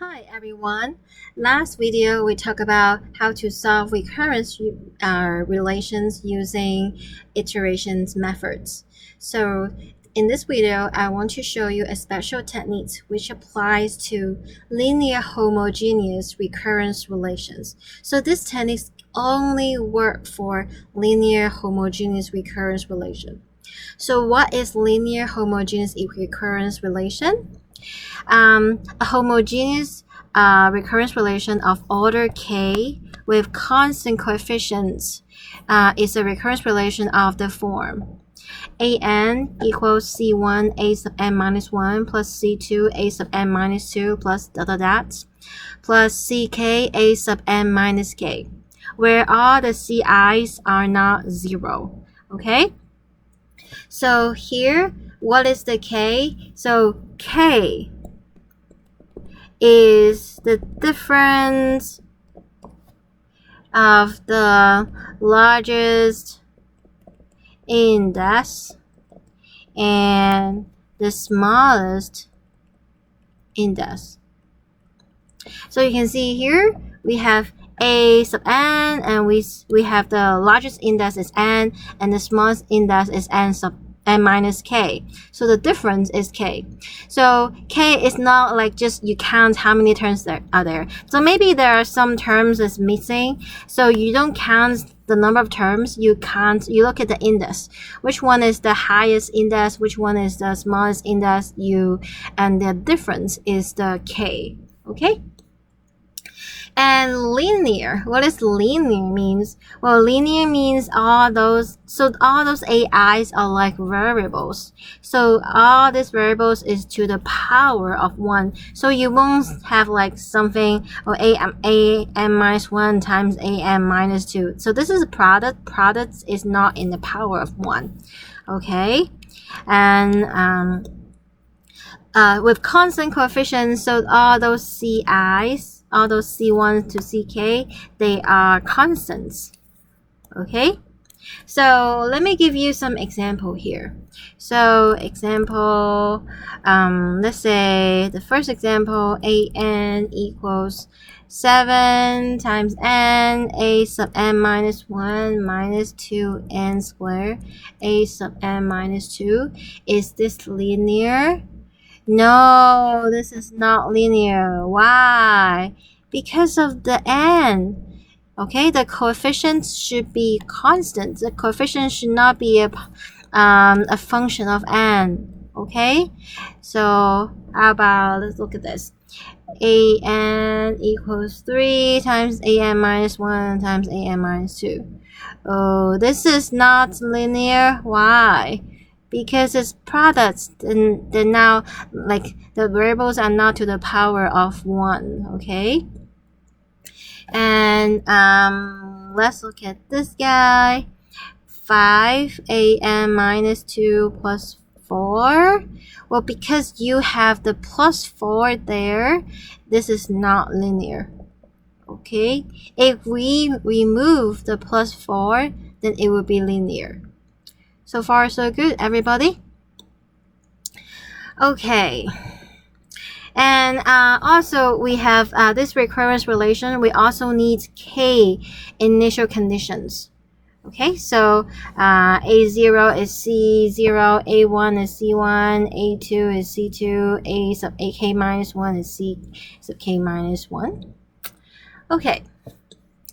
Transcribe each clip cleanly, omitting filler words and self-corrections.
Hi everyone. Last video we talked about how to solve recurrence relations using iterations methods. So in this video, I want to show you a special technique which applies to linear homogeneous recurrence relations. So this technique only work for linear homogeneous recurrence relation. So what is linear homogeneous recurrence relation? A homogeneous recurrence relation of order k with constant coefficients is a recurrence relation of the form an equals c1 a sub n minus 1 plus c2 a sub n minus 2 plus dot dot dot plus ck a sub n minus k, where all the ci's are not 0. Okay? So here, what is the k? So k is the difference of the largest index and the smallest index. So you can see here we have a sub n, and we have the largest index is n and the smallest index is n sub n minus k. So the difference is k. So k is not like just you count how many terms there are there. So maybe there are some terms that's missing. So you don't count the number of terms, you look at the index. Which one is the highest index, which one is the smallest index, and the difference is the k. Okay? And linear, what does linear means? Well, linear means all those AIs are like variables. So all these variables is to the power of 1. So you won't have like something or an minus 1 times an minus 2. So this is a product. Product is not in the power of 1. Okay? And with constant coefficients, so all those CIs, all those C1 to CK, they are constants. Okay? So let me give you some example here. So example, let's say the first example, an equals 7 times n, a sub n minus 1 minus 2n squared, a sub n minus 2. Is this linear? No, this is not linear. Why? Because of the n. Okay, the coefficients should be constant. The coefficient should not be a function of n. Okay, so how about, let's look at this. an equals 3 times an minus 1 times an minus 2. Oh, this is not linear. Why? Because it's products, then they're now like the variables are not to the power of 1. Okay, and let's look at this guy. 5 an minus 2 plus 4. Well, because you have the plus 4 there, this is not linear. Okay, if we remove the plus 4, then it will be linear. So far, so good, everybody? Okay. And also, we have this recurrence relation. We also need k initial conditions. Okay, so A0 is C0, A1 is C1, A2 is C2, A sub AK minus 1 is C sub K minus 1. Okay.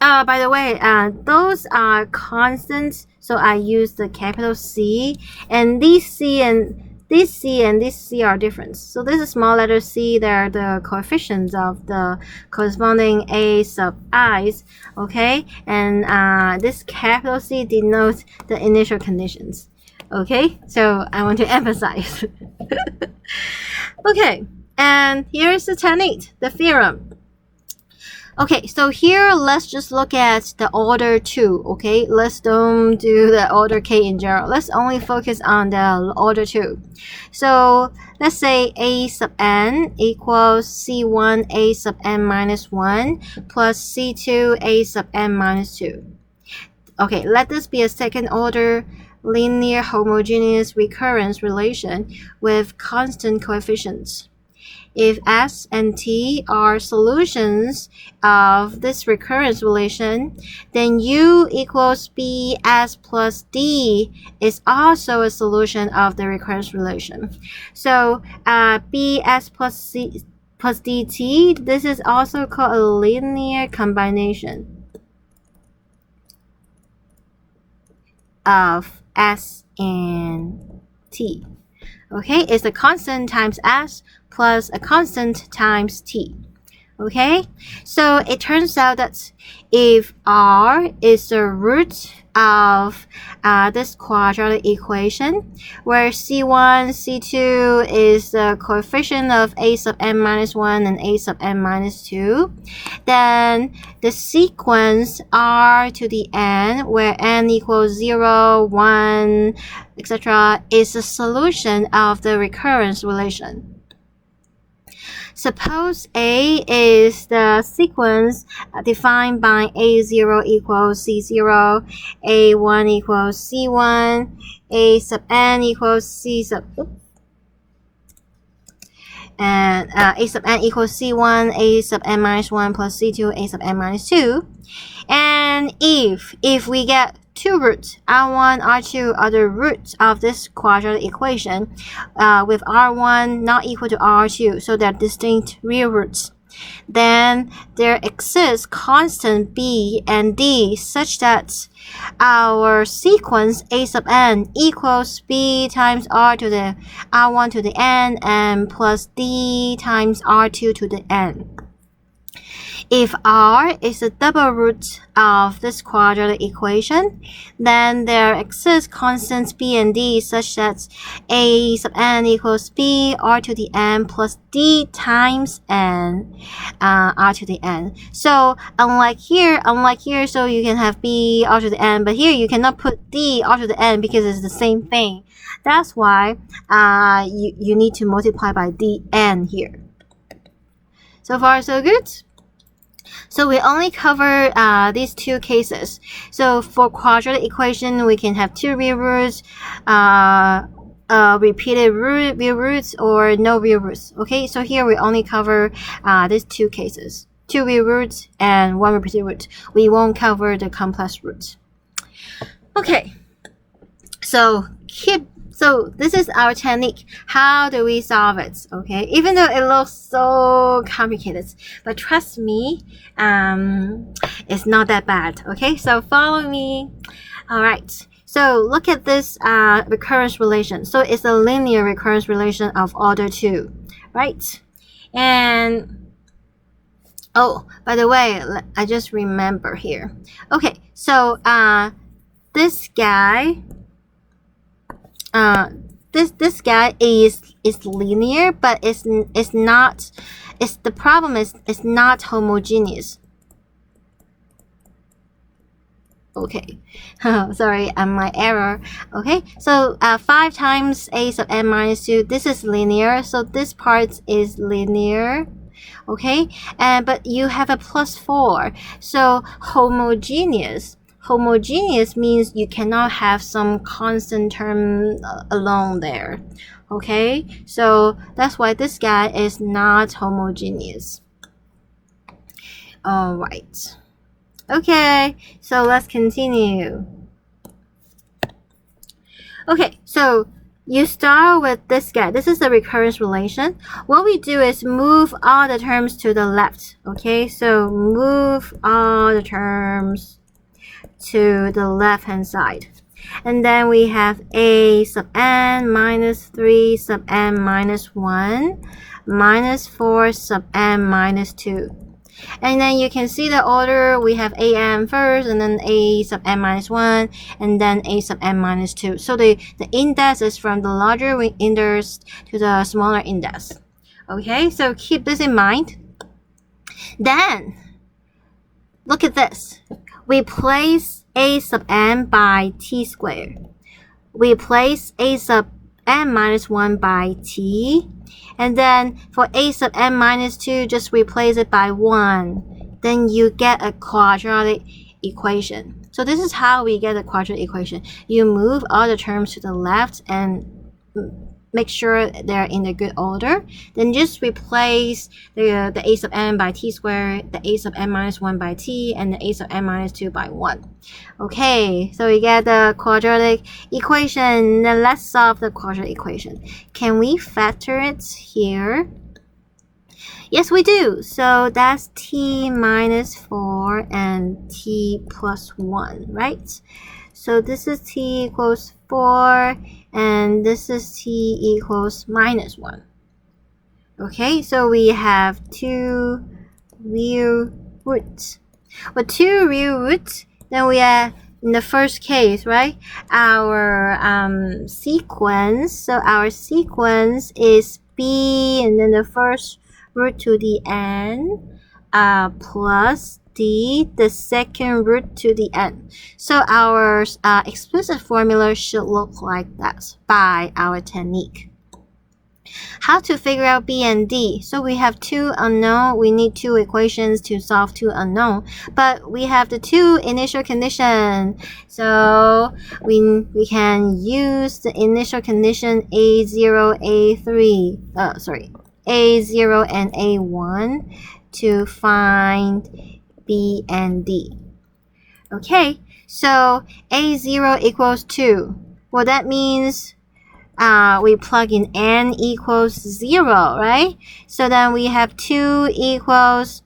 By the way, those are constants, so I use the capital C, and this C and this C are different. So this is small letter c, they're the coefficients of the corresponding a sub i's, okay? And this capital C denotes the initial conditions, okay? So I want to emphasize. Okay, and here's the technique, the theorem. Okay, so here let's just look at the order 2, okay? Let's don't do the order k in general. Let's only focus on the order 2. So let's say a sub n equals c1 a sub n minus 1 plus c2 a sub n minus 2. Okay, let this be a second order linear homogeneous recurrence relation with constant coefficients. if S and T are solutions of this recurrence relation, then U equals BS plus D is also a solution of the recurrence relation. So BS plus dt, this is also called a linear combination of S and T. Okay, it's a constant times S plus a constant times T. Okay, so it turns out that if R is the root of this quadratic equation, where C1, C2 is the coefficient of a sub n minus 1 and a sub n minus 2, then the sequence R to the n, where n equals 0, 1, etc., is the solution of the recurrence relation. Suppose A is the sequence defined by A0 equals C0, A1 equals C1, A sub n equals C sub, and A sub n equals C1, A sub n minus 1 plus C2, A sub n minus 2. And if we get two roots, R1, R2 are the roots of this quadratic equation, with R1 not equal to R2, so they're distinct real roots, then there exists constant B and D such that our sequence A sub n equals B times R to the R1 to the n and plus D times R2 to the n. If R is the double root of this quadratic equation, then there exists constants B and D such that A sub n equals B R to the n plus D times n R to the n. So unlike here, so you can have B R to the n, but here you cannot put D R to the n because it's the same thing. That's why you need to multiply by Dn here. So far, so good? So we only cover these two cases. So for quadratic equation, we can have two real roots, repeated real roots, or no real roots. Okay, so here we only cover these two cases. Two real roots and one repeated root. We won't cover the complex roots. Okay, so this is our technique. How do we solve it? Okay, even though it looks so complicated, but trust me, it's not that bad. Okay, so follow me. All right, so look at this recurrence relation. So it's a linear recurrence relation of order 2, right? And oh, by the way, I just remember here. Okay, so this guy. This guy is linear, but it's not. The problem is it's not homogeneous. Okay, sorry, my error. Okay, so 5 times a sub n minus 2. This is linear, so this part is linear. Okay, but you have a plus 4, so homogeneous. Homogeneous means you cannot have some constant term alone there. Okay, so that's why this guy is not homogeneous. All right. Okay, so let's continue. Okay, so you start with this guy. This is the recurrence relation. What we do is move all the terms to the left. Okay, so move all the terms to the left hand side, and then we have a sub n minus 3 sub n minus 1 minus 4 sub n minus 2, and then you can see the order. We have am first, and then a sub n minus 1, and then a sub n minus 2. So the index is from the larger index to the smaller index. Okay, so keep this in mind. Then look at this. We place a sub n by t squared. We place a sub n minus 1 by t. And then for a sub n minus 2, just replace it by 1. Then you get a quadratic equation. So this is how we get a quadratic equation. You move all the terms to the left and make sure they're in a good order. Then just replace the a sub n by t squared, the a sub n minus 1 by t, and the a sub n minus 2 by 1. Okay, so we get the quadratic equation. Then let's solve the quadratic equation. Can we factor it here? Yes, we do. So that's t minus 4 and t plus 1, right? So this is t equals 4, and this is t equals minus 1. Okay, so we have 2 real roots. With 2 real roots, then we are in the first case, right? Our sequence. So our sequence is b, and then the first root to the n, plus d, the second root to the n. So our explicit formula should look like that by our technique. How to figure out b and d? So we have 2 unknown. We need 2 equations to solve 2 unknown, but we have the 2 initial condition. So we can use the initial condition a0, a3. A0 and a1 to find b and d. Okay, so a0 equals 2. Well, that means we plug in n equals 0, right? So then we have 2 equals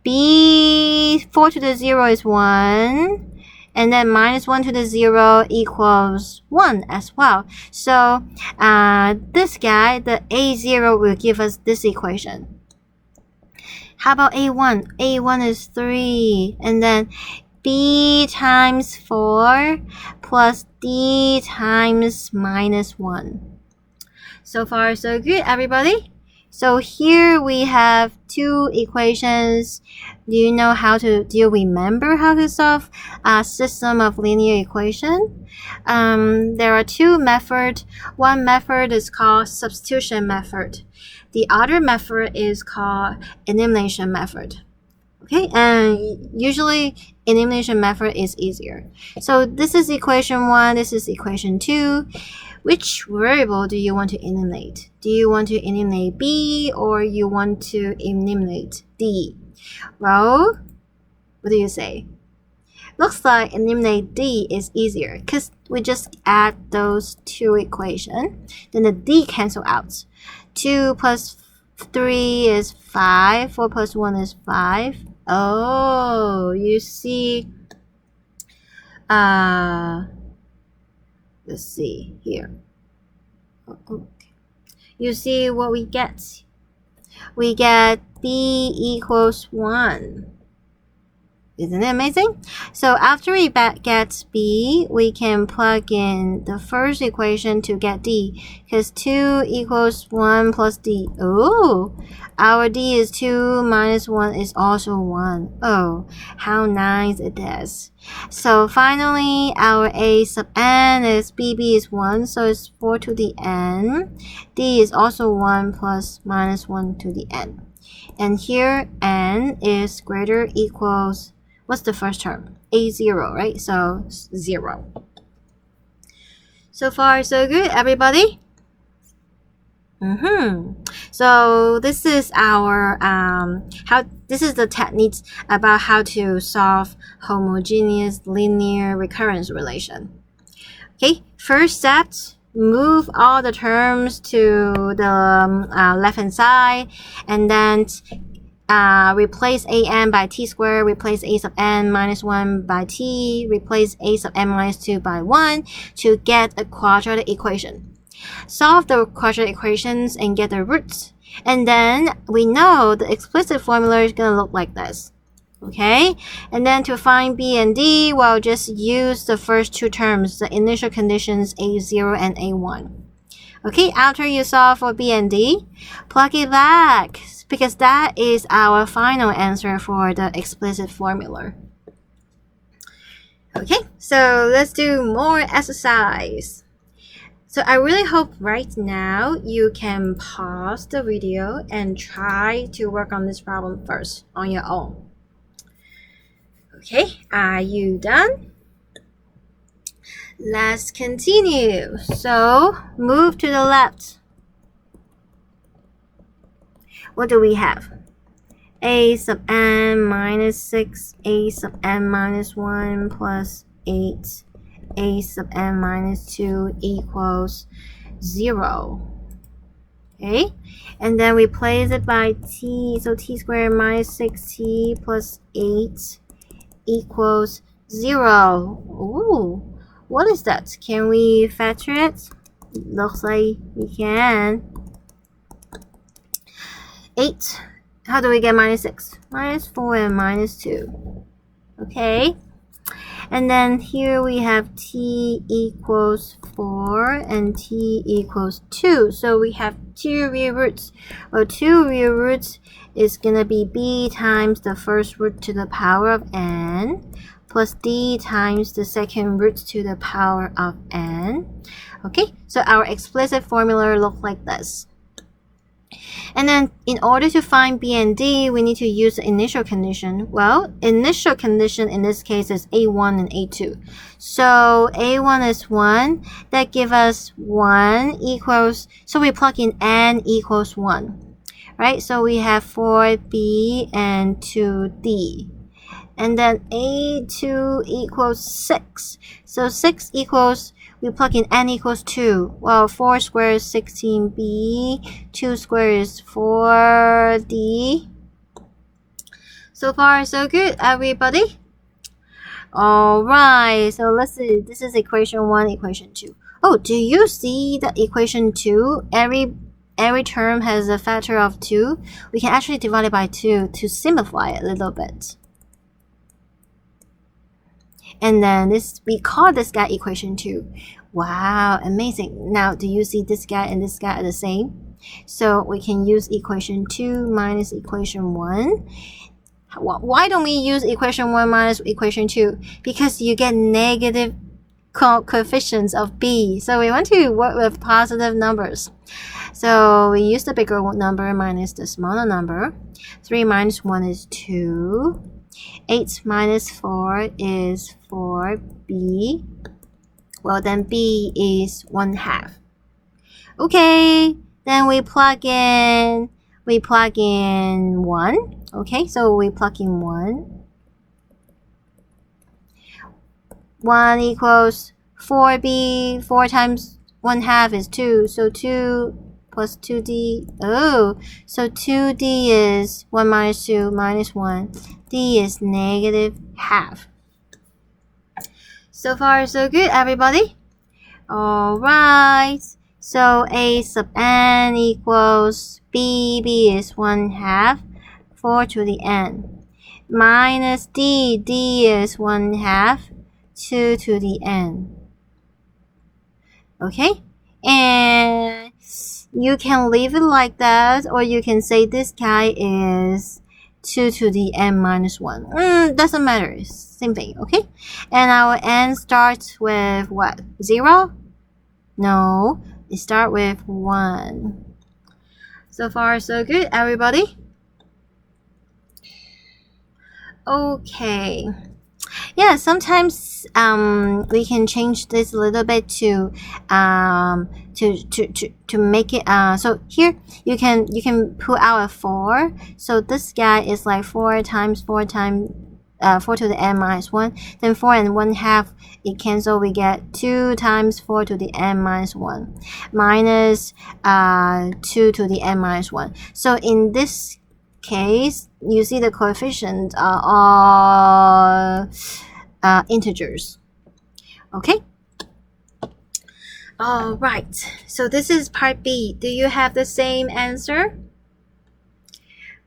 b, 4 to the 0 is 1, and then minus 1 to the 0 equals 1 as well. So this guy, the a0, will give us this equation. How about a1? a1 is 3, and then b times 4 plus d times minus 1. So far, so good, everybody. So here we have 2 equations. Do you remember how to solve a system of linear equation? There are 2 methods. One method is called substitution method. The other method is called elimination method. Okay, and usually elimination method is easier. So this is equation 1, this is equation 2. Which variable do you want to eliminate? Do you want to eliminate b, or you want to eliminate d? Well, what do you say? Looks like eliminate d is easier because we just add those 2 equations. Then the d cancel out. 2 plus 3 is 5. 4 plus 1 is 5. Oh, you see, let's see here. Okay. You see what we get? We get b equals 1. Isn't it amazing? So after we get b, we can plug in the first equation to get d, because 2 equals 1 plus d. Oh, our d is 2 minus 1 is also 1. Oh, how nice it is. So finally, our a sub n is bb is 1, so it's 4 to the n. D is also 1 plus minus 1 to the n. And here n is greater equals, what's the first term? a0, right? So 0. So far, so good, everybody. So this is our this is the techniques about how to solve homogeneous linear recurrence relation. Okay, first step, move all the terms to the left hand side, and then replace an by t squared, replace a sub n minus 1 by t, replace a sub n minus 2 by 1 to get a quadratic equation. Solve the quadratic equations and get the roots. And then we know the explicit formula is going to look like this. Okay? And then to find b and d, well, just use the first 2 terms, the initial conditions a0 and a1. Okay, after you solve for b and d, plug it back, because that is our final answer for the explicit formula. Okay, so let's do more exercise. So I really hope right now you can pause the video and try to work on this problem first on your own. Okay, are you done? Let's continue. So move to the left. what do we have? A sub n minus 6, a sub n minus 1 plus 8, a sub n minus 2 equals 0. Okay, and then we place it by t, so t squared minus 6t plus 8 equals 0. Ooh, what is that? Can we factor it? Looks like we can. 8. How do we get minus 6? Minus 4 and minus 2. Okay. And then here we have t equals 4 and t equals 2. So we have 2 real roots. Well, 2 real roots is going to be b times the first root to the power of n plus d times the second root to the power of n. Okay, so our explicit formula looks like this. And then in order to find b and d, we need to use the initial condition. Well, initial condition in this case is a1 and a2. So a1 is 1. That gives us 1 equals, so we plug in n equals 1. Right? So we have 4b and 2d. And then a2 equals 6. So 6 equals, we plug in n equals 2. Well, 4 squared is 16b, 2 squared is 4d. So far, so good, everybody. Alright, so let's see. This is equation 1, equation 2. Oh, do you see the equation 2? Every term has a factor of 2. We can actually divide it by 2 to simplify it a little bit. And then we call this guy equation 2. Wow, amazing. Now, do you see this guy and this guy are the same? So we can use equation 2 minus equation 1. Why don't we use equation 1 minus equation 2? Because you get negative coefficients of b. So we want to work with positive numbers. So we use the bigger number minus the smaller number. 3 minus 1 is 2. 8 minus 4 is 4b. Well, then b is 1/2. Okay, then we plug in 1. Okay, so we plug in 1. 1 equals 4b. 4 times 1/2 is 2. So 2 plus 2d. Oh, so 2d is 1 minus 2 minus 1. D is negative half. So far, so good, everybody. Alright. So a sub n equals b. B is 1/2. 4 to the n. Minus d. D is 1/2. 2 to the n. Okay? And you can leave it like that, or you can say this guy is 2 to the n minus 1. Doesn't matter. Same thing, okay? And our n starts with what? 0? No, it starts with 1. So far, so good, everybody. Okay. Yeah, sometimes we can change this a little bit to make it so here you can pull out a 4. So this guy is like 4 times 4 times 4 to the n minus 1. Then 4 and 1/2 it cancel. We get 2 times 4 to the n minus 1 minus 2 to the n minus 1. So in this case, you see the coefficients are all integers. Okay? Alright, so this is part B. Do you have the same answer?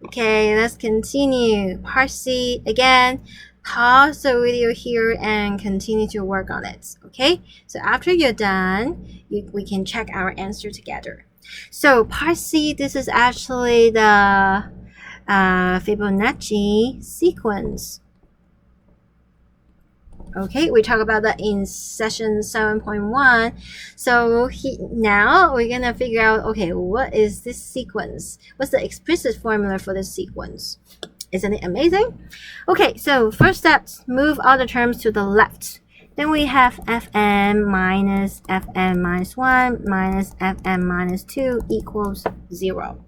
Okay, let's continue. Part C, again, pause the video here and continue to work on it. Okay, so after you're done, we can check our answer together. So part C, this is actually the Fibonacci sequence. Okay, we talked about that in session 7.1. So now we're gonna figure out, okay, what is this sequence? What's the explicit formula for this sequence? Isn't it amazing? Okay, so first step, move all the terms to the left. Then we have fn minus 1 minus fn minus 2 equals 0.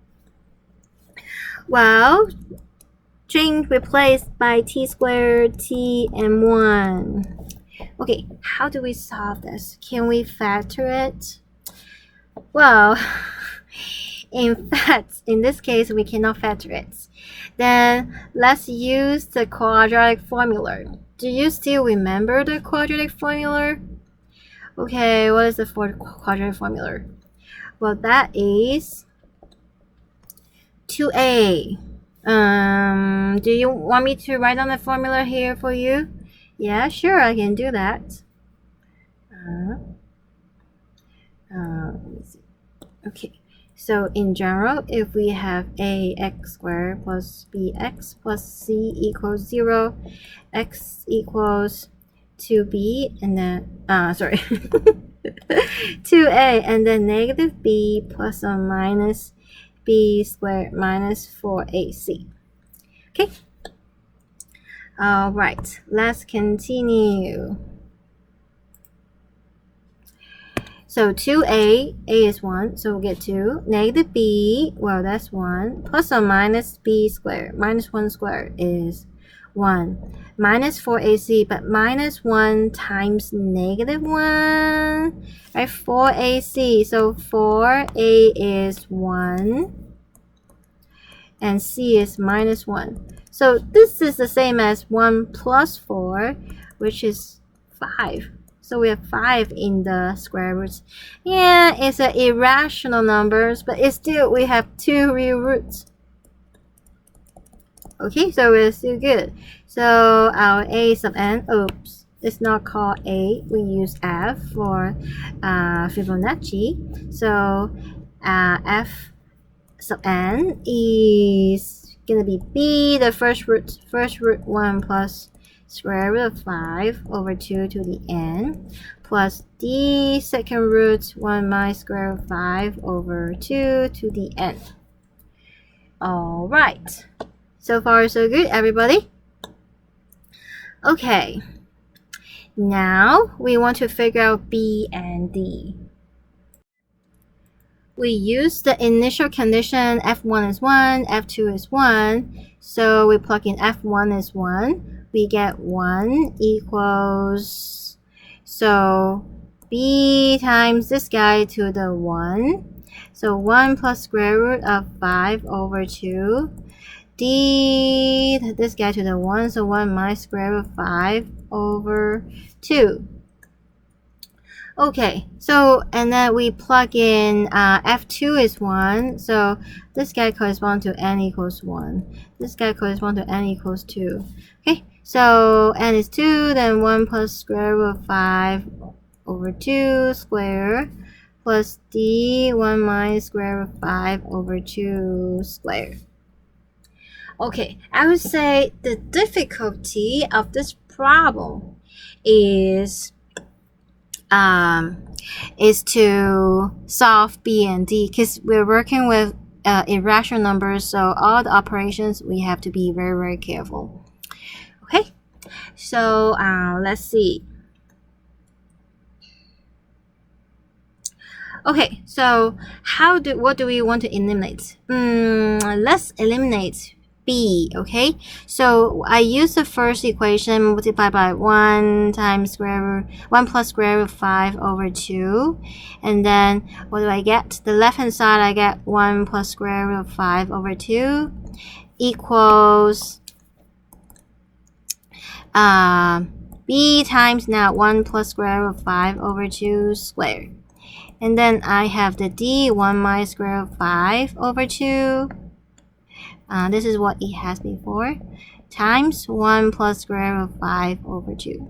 Well, string replaced by t squared, t, and 1. Okay, how do we solve this? Can we factor it? Well, in fact, in this case, we cannot factor it. Then let's use the quadratic formula. Do you still remember the quadratic formula? Okay, what is the quadratic formula? Well, that is 2a. Do you want me to write down the formula here for you? Yeah, sure, I can do that. Let me see. Okay, so in general, if we have ax squared plus bx plus c equals 0, x equals 2b, and then, 2a, and then negative b plus or minus b squared minus 4ac. Okay. All right, let's continue. So 2a, a is 1, so we'll get 2. Negative b, well, that's 1. Plus or minus b squared, minus 1 squared is 1. Minus 4ac, but minus 1 times negative 1, right? 4ac, so 4a is 1, and c is minus 1. So this is the same as 1 plus 4, which is 5. So we have 5 in the square roots. Yeah, it's an irrational numbers, but it's still, we have 2 real roots. Okay, so we're still good. So our a sub n, oops, it's not called a. We use f for Fibonacci. So f sub n is gonna be b, the first root 1 plus square root of 5 over 2 to the n, plus d second root 1 minus square root of 5 over 2 to the n. All right. So far, so good, everybody? Okay. Now, we want to figure out b and d. We use the initial condition f1 is 1, f2 is 1. So we plug in f1 is 1. We get 1 equals, so b times this guy to the 1. So 1 plus square root of 5 over 2. D, this guy to the 1, so 1 minus square root of 5 over 2. Okay, so, and then we plug in f2 is 1, so this guy corresponds to n equals 1. This guy corresponds to n equals 2. Okay, so n is 2, then 1 plus square root of 5 over 2 square, plus d, 1 minus square root of 5 over 2 square. Okay, I would say the difficulty of this problem is to solve b and d, because we're working with irrational numbers, so all the operations we have to be very, very careful. Okay, so let's see. Okay, so what do we want to eliminate? Let's eliminate b, okay? So I use the first equation multiplied by 1 times 1 plus square root of 5 over 2. And then what do I get? The left hand side I get 1 plus square root of 5 over 2 equals b times now 1 plus square root of 5 over 2 squared. And then I have the d, 1 minus square root of 5 over 2. This is what it has before, times 1 plus square root of 5 over 2.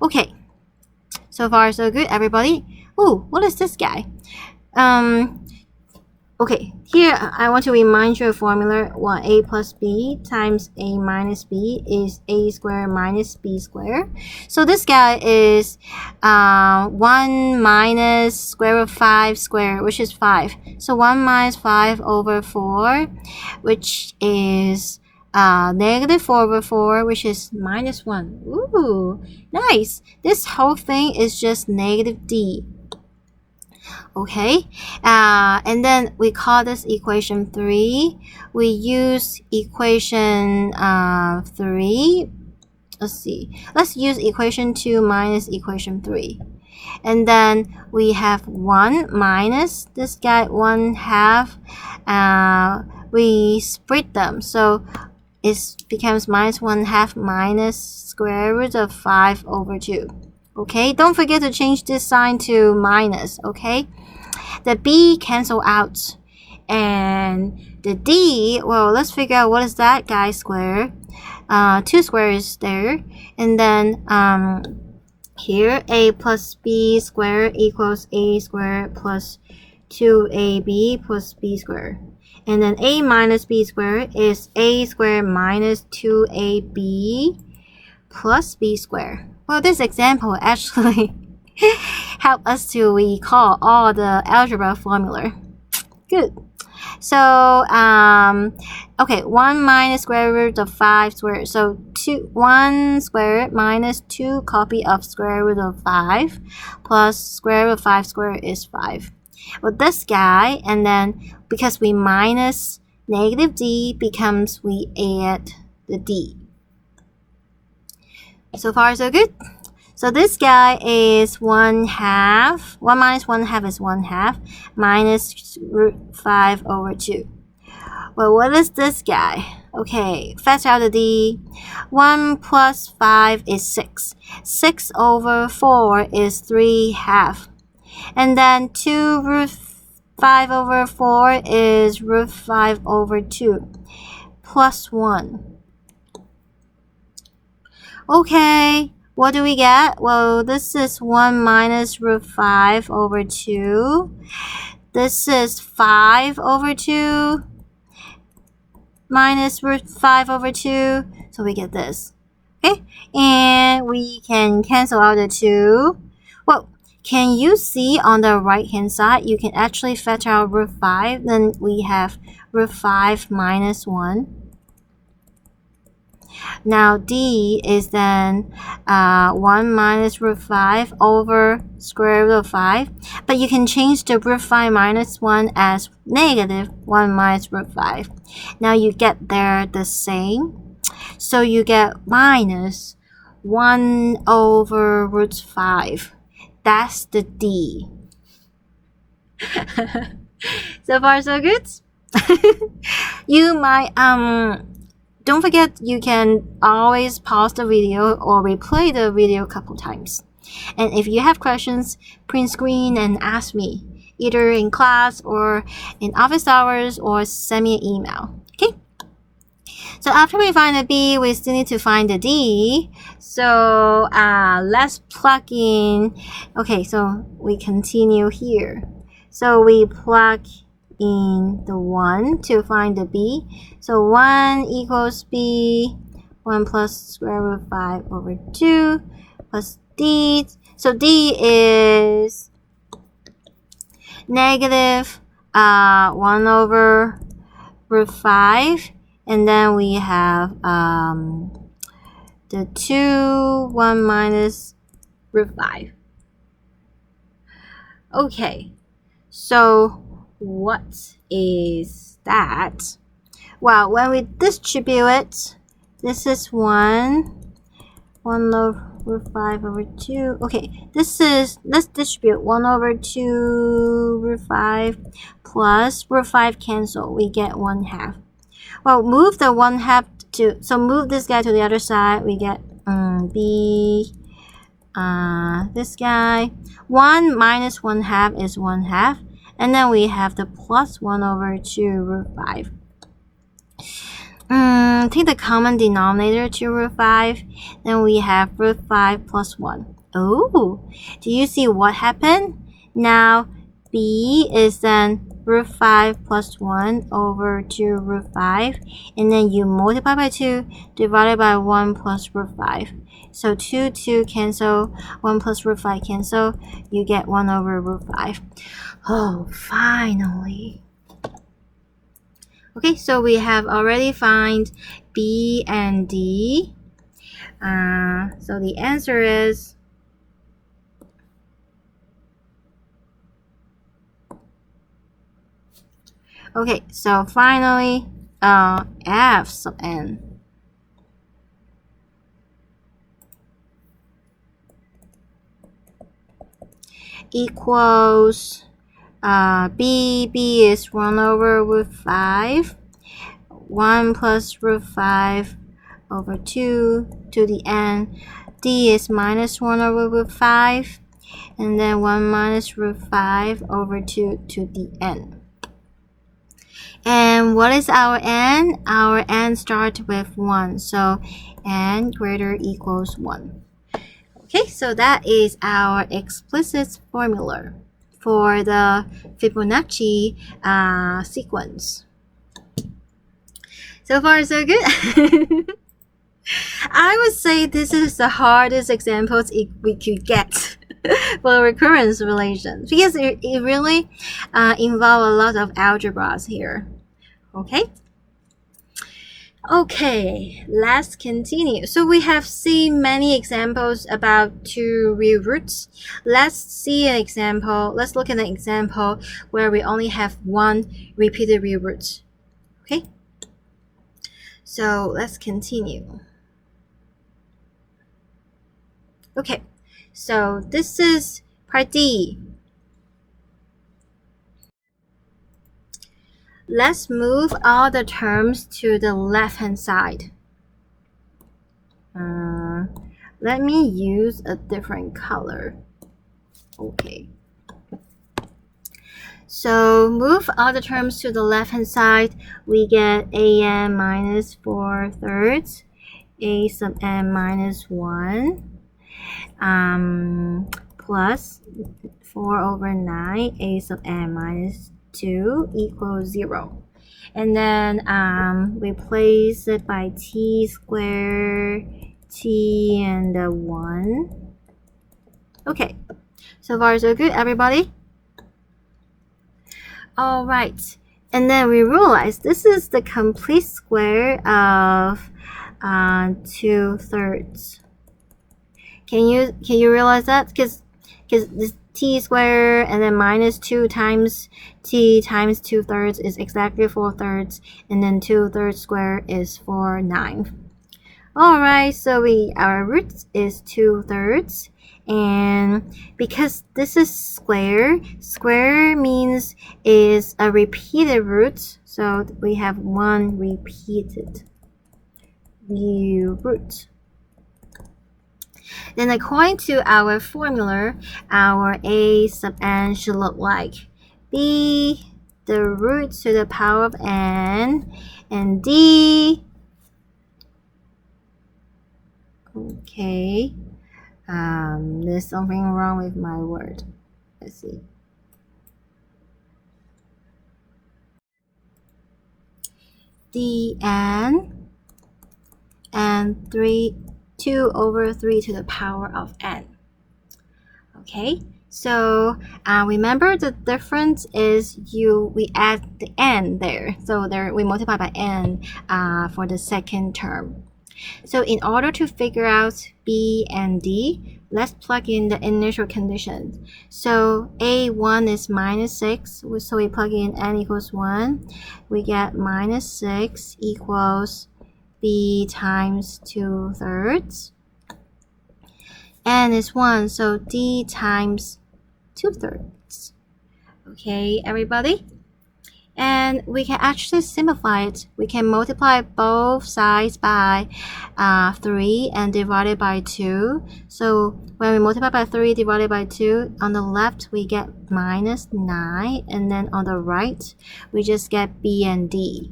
Okay, so far so good, everybody. Ooh, what is this guy? Okay, here I want to remind you of formula. Well, a plus b times a minus b is a squared minus b squared. So this guy is 1 minus square root of 5 squared, which is 5. So 1 minus 5 over 4, which is negative 4 over 4, which is minus 1. Ooh, nice. This whole thing is just negative d. Okay, and then we call this equation 3. We use equation 3. Let's see. Let's use equation 2 minus equation 3. And then we have 1 minus this guy 1/2. We split them. So it becomes minus 1/2 minus square root of 5/2. Okay, don't forget to change this sign to minus. Okay, the b cancel out, and the d, well, let's figure out what is that guy square. 2 square is there, and then here a plus b squared equals a squared plus 2ab plus b squared. And then a minus b squared is a squared minus 2ab plus b squared. Well, this example actually help us to recall all the algebra formula. Good. So, okay, 1 minus square root of 5 squared. So, 1 squared minus 2 copy of square root of 5 plus square root of 5 squared is 5. Well, this guy, and then because we minus negative d becomes we add the d. So far, so good. So this guy is 1/2. 1 minus 1/2 is 1/2 minus root 5/2. Well, what is this guy? Okay, factor out the d. 1 plus 5 is 6. 6/4 is 3/2. And then 2 root 5/4 is root 5/2 plus 1. Okay, what do we get? Well, this is 1 minus root 5/2. This is 5/2 minus root 5/2. So we get this. Okay, and we can cancel out the 2. Well, can you see on the right hand side, you can actually factor out root 5. Then we have root 5 minus 1. Now d is then 1 minus root 5 over square root of 5. But you can change the root 5 minus 1 as negative 1 minus root 5. Now you get there the same. So you get minus 1 over root 5. That's the d. So far so good. You might don't forget, you can always pause the video or replay the video a couple times. And if you have questions, print screen and ask me, either in class or in office hours, or send me an email. Okay? So after we find the b, we still need to find the d. So let's plug in. Okay, so we continue here. So we plug in the 1 to find the b. So 1 equals b, 1 plus square root 5/2 plus d. So d is negative 1 over root 5. And then we have the 2, 1 minus root 5. Okay, so what is that? Well, when we distribute it, this is 1 over root 5/2. Okay, this is, let's distribute 1/2 root 5 plus root 5 cancel. We get 1/2. Well, move the 1/2 to, so move this guy to the other side. We get b, this guy. 1 minus 1/2 is 1/2. And then we have the plus 1/2 root 5. Take the common denominator to root 5. Then we have root 5 plus 1. Oh, do you see what happened? Now, b is then root 5 plus 1/2 root 5. And then you multiply by 2 divided by 1 plus root 5. So 2 cancel, 1 plus root 5 cancel. You get 1 over root 5. Oh, finally. Okay, so we have already found b and d. So the answer is Okay, so finally, f sub n equals b is 1 over root 5, 1 plus root 5 over 2 to the n. D is minus 1 over root 5, and then 1 minus root 5 over 2 to the n. And what is our n? Our n starts with 1, so n greater equals 1. Okay, so that is our explicit formula for the Fibonacci sequence. So far, so good. I would say this is the hardest examples we could get for recurrence relations because it really involves a lot of algebras here. Okay, let's continue. So we have seen many examples about two real roots. Let's see an example. Let's look at an example where we only have one repeated real root. Okay, so let's continue. Okay, so this is part D. Let's move all the terms to the left-hand side. Let me use a different color. Okay. So move all the terms to the left-hand side. We get an minus 4/3, a sub n minus 1, plus 4 over 9, a sub n minus 2 equals 0. And then replace it by t squared, t, and 1. Okay, so far so good, everybody? All right, and then we realize this is the complete square of 2/3. Can you realize that? Because this t squared and then minus 2 times t times 2/3 is exactly 4/3, and then 2/3 squared is 4/9. All right, so our root is 2/3, and because this is square means is a repeated root, so we have one repeated root. Then according to our formula, our a sub n should look like b, the root to the power of n, and d. Okay, there's something wrong with my word. Let's see. dn and 2 over 3 to the power of n. Okay, so remember the difference is we add the n there, so there we multiply by n for the second term. So in order to figure out b and d, let's plug in the initial conditions. So a1 is minus 6, so we plug in n equals 1. We get minus 6 equals b times 2/3. N is 1, so d times 2/3. Okay, everybody? And we can actually simplify it. We can multiply both sides by 3 and divide it by 2. So when we multiply by 3 divided by 2, on the left we get minus 9, and then on the right we just get b and d.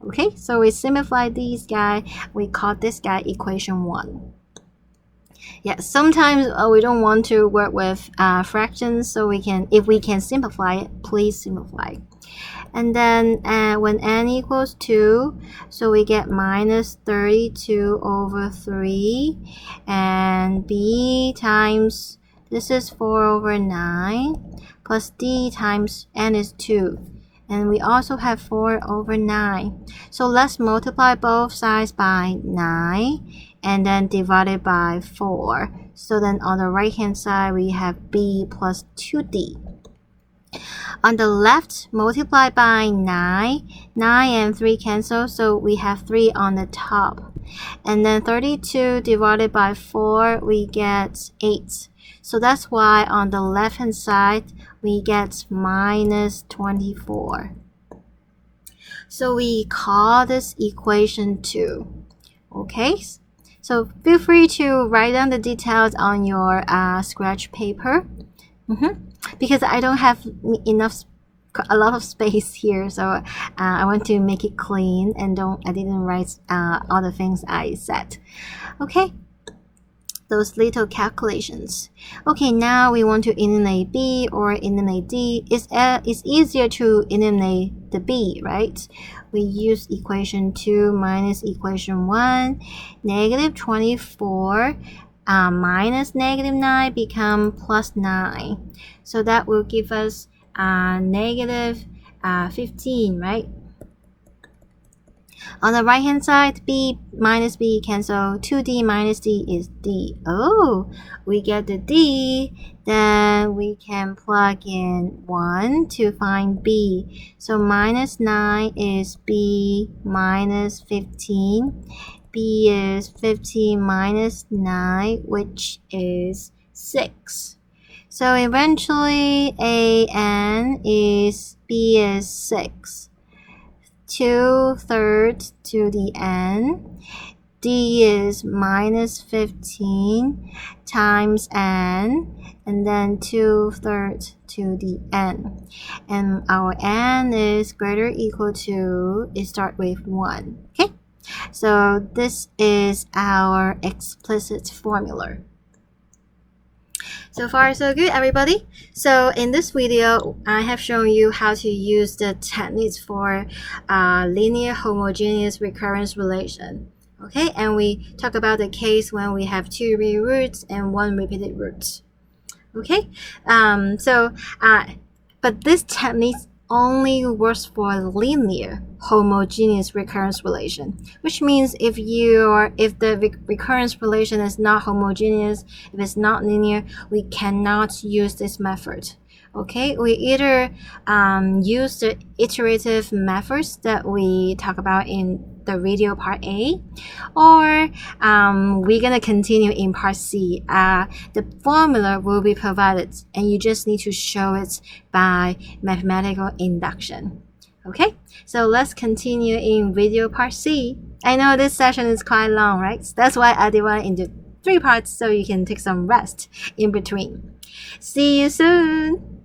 Okay, so we simplify these guys. We call this guy equation 1. Yeah, sometimes we don't want to work with fractions, so if we can simplify it, please simplify. And then when n equals 2, so we get minus 32 over 3, and b times, this is 4 over 9, plus d times n is 2. And we also have 4 over 9. So let's multiply both sides by 9 and then divide it by 4. So then on the right hand side we have b plus 2d. On the left, multiply by 9. 9 and 3 cancel, so we have 3 on the top. And then 32 divided by 4, we get 8. So that's why on the left hand side, we get minus 24. So we call this equation 2. Okay? So feel free to write down the details on your scratch paper. Because I don't have a lot of space here, so I want to make it clean and I didn't write all the things I said. Okay, those little calculations. Okay, now we want to eliminate B or eliminate D. It's easier to eliminate the B, right? We use equation 2 minus equation 1. Negative 24 minus negative 9 become plus 9. So that will give us negative 15, right? On the right hand side, B minus B cancel. 2D minus D is D. Oh, we get the D. Then we can plug in 1 to find B. So minus 9 is B minus 15. B is 15 minus 9, which is 6. So eventually, AN is B is 6. 2/3 to the n. D is minus 15 times n, and then 2/3 to the n. And our n is greater or equal to, it starts with 1. Okay? So this is our explicit formula. So far, so good, everybody. So in this video, I have shown you how to use the techniques for linear homogeneous recurrence relation. Okay, and we talk about the case when we have 2 real roots and 1 repeated root. Okay, but this technique only works for linear homogeneous recurrence relation, which means if the recurrence relation is not homogeneous, if it's not linear, we cannot use this method. Okay, we either use the iterative methods that we talk about in the video part A, or we're gonna continue in part C. The formula will be provided and you just need to show it by mathematical induction. Okay, so let's continue in video part C. I know this session is quite long, right? That's why I divided into 3 parts so you can take some rest in between. See you soon!